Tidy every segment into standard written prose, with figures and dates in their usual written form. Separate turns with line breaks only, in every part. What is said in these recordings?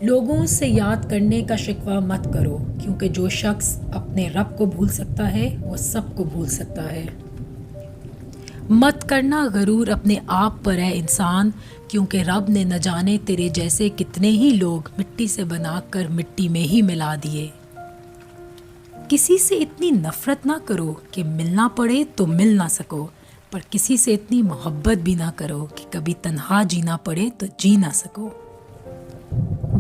لوگوں سے یاد کرنے کا شکوہ مت کرو، کیونکہ جو شخص اپنے رب کو بھول سکتا ہے وہ سب کو بھول سکتا ہے۔ مت کرنا غرور اپنے آپ پر ہے انسان، کیونکہ رب نے نہ جانے تیرے جیسے کتنے ہی لوگ مٹی سے بنا کر مٹی میں ہی ملا دیے۔ کسی سے اتنی نفرت نہ کرو کہ ملنا پڑے تو مل نہ سکو، پر کسی سے اتنی محبت بھی نہ کرو کہ کبھی تنہا جینا پڑے تو جی نہ سکو۔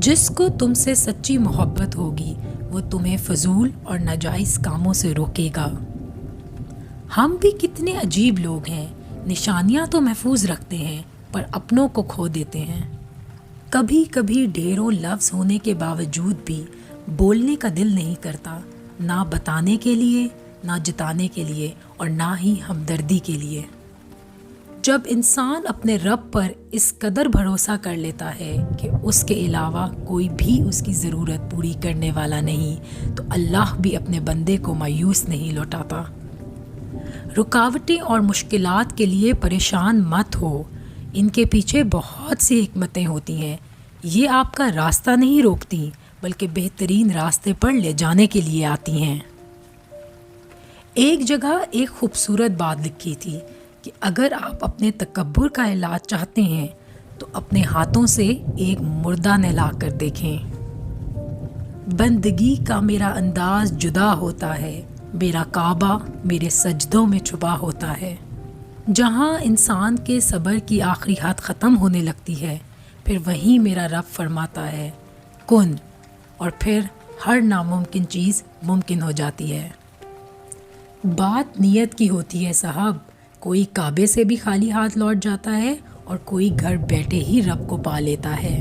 جس کو تم سے سچی محبت ہوگی وہ تمہیں فضول اور ناجائز کاموں سے روکے گا۔ ہم بھی کتنے عجیب لوگ ہیں، نشانیاں تو محفوظ رکھتے ہیں پر اپنوں کو کھو دیتے ہیں۔ کبھی کبھی ڈھیروں لفظ ہونے کے باوجود بھی بولنے کا دل نہیں کرتا، نہ بتانے کے لیے، نہ جتانے کے لیے، اور نہ ہی ہمدردی کے لیے۔ جب انسان اپنے رب پر اس قدر بھروسہ کر لیتا ہے کہ اس کے علاوہ کوئی بھی اس کی ضرورت پوری کرنے والا نہیں، تو اللہ بھی اپنے بندے کو مایوس نہیں لوٹاتا۔ رکاوٹیں اور مشکلات کے لیے پریشان مت ہو، ان کے پیچھے بہت سی حکمتیں ہوتی ہیں۔ یہ آپ کا راستہ نہیں روکتی، بلکہ بہترین راستے پر لے جانے کے لیے آتی ہیں۔ ایک جگہ ایک خوبصورت بات لکھی تھی کہ اگر آپ اپنے تکبر کا علاج چاہتے ہیں تو اپنے ہاتھوں سے ایک مردہ نہلا کر دیکھیں۔ بندگی کا میرا انداز جدا ہوتا ہے، میرا کعبہ میرے سجدوں میں چھپا ہوتا ہے۔ جہاں انسان کے صبر کی آخری حد ختم ہونے لگتی ہے، پھر وہیں میرا رب فرماتا ہے کن، اور پھر ہر ناممکن چیز ممکن ہو جاتی ہے۔ بات نیت کی ہوتی ہے صاحب، کوئی کعبے سے بھی خالی ہاتھ لوٹ جاتا ہے اور کوئی گھر بیٹھے ہی رب کو پا لیتا ہے۔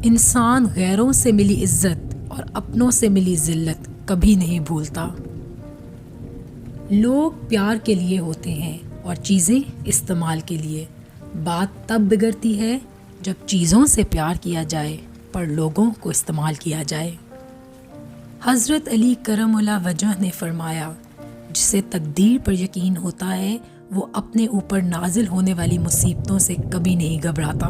انسان غیروں سے ملی عزت اور اپنوں سے ملی ذلت کبھی نہیں بھولتا۔ لوگ پیار کے لیے ہوتے ہیں اور چیزیں استعمال کے لیے۔ بات تب بگڑتی ہے جب چیزوں سے پیار کیا جائے پر لوگوں کو استعمال کیا جائے۔ حضرت علی کرم اللہ وجہ نے فرمایا، جسے تقدیر پر یقین ہوتا ہے وہ اپنے اوپر نازل ہونے والی مصیبتوں سے کبھی نہیں گھبراتا۔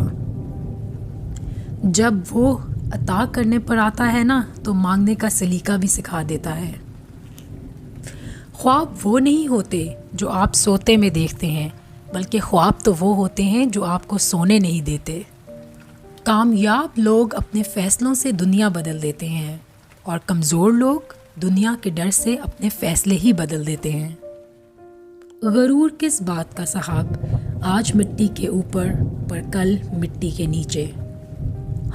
جب وہ عطا کرنے پر آتا ہے نا تو مانگنے کا سلیقہ بھی سکھا دیتا ہے۔ خواب وہ نہیں ہوتے جو آپ سوتے میں دیکھتے ہیں، بلکہ خواب تو وہ ہوتے ہیں جو آپ کو سونے نہیں دیتے۔ کامیاب لوگ اپنے فیصلوں سے دنیا بدل دیتے ہیں، اور کمزور لوگ دنیا کے ڈر سے اپنے فیصلے ہی بدل دیتے ہیں۔ غرور کس بات کا صاحب، آج مٹی کے اوپر پر کل مٹی کے نیچے۔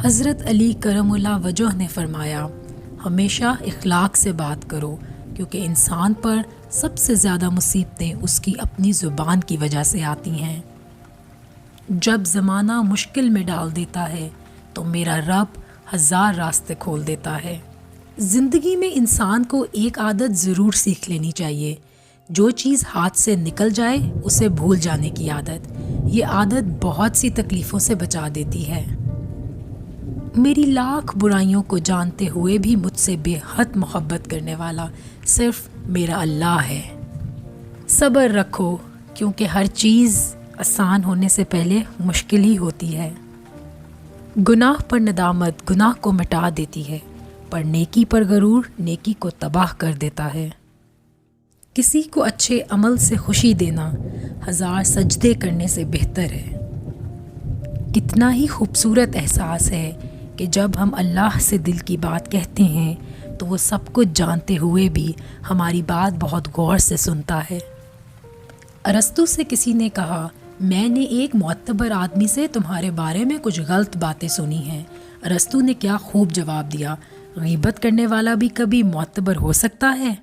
حضرت علی کرم اللہ وجہ نے فرمایا، ہمیشہ اخلاق سے بات کرو، کیونکہ انسان پر سب سے زیادہ مصیبتیں اس کی اپنی زبان کی وجہ سے آتی ہیں۔ جب زمانہ مشکل میں ڈال دیتا ہے تو میرا رب 1000 راستے کھول دیتا ہے۔ زندگی میں انسان کو ایک عادت ضرور سیکھ لینی چاہیے، جو چیز ہاتھ سے نکل جائے اسے بھول جانے کی عادت۔ یہ عادت بہت سی تکلیفوں سے بچا دیتی ہے۔ میری لاکھ برائیوں کو جانتے ہوئے بھی مجھ سے بے حد محبت کرنے والا صرف میرا اللہ ہے۔ صبر رکھو، کیونکہ ہر چیز آسان ہونے سے پہلے مشکل ہی ہوتی ہے۔ گناہ پر ندامت گناہ کو مٹا دیتی ہے، پر نیکی پر غرور نیکی کو تباہ کر دیتا ہے۔ کسی کو اچھے عمل سے خوشی دینا 1000 سجدے کرنے سے بہتر ہے۔ کتنا ہی خوبصورت احساس ہے کہ جب ہم اللہ سے دل کی بات کہتے ہیں تو وہ سب کچھ جانتے ہوئے بھی ہماری بات بہت غور سے سنتا ہے۔ ارسطو سے کسی نے کہا، میں نے ایک معتبر آدمی سے تمہارے بارے میں کچھ غلط باتیں سنی ہیں۔ ارسطو نے کیا خوب جواب دیا، غیبت کرنے والا بھی کبھی معتبر ہو سکتا ہے؟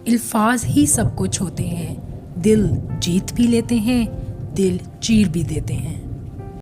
الفاظ ہی سب کچھ ہوتے ہیں، دل جیت بھی لیتے ہیں، دل چیر بھی دیتے ہیں۔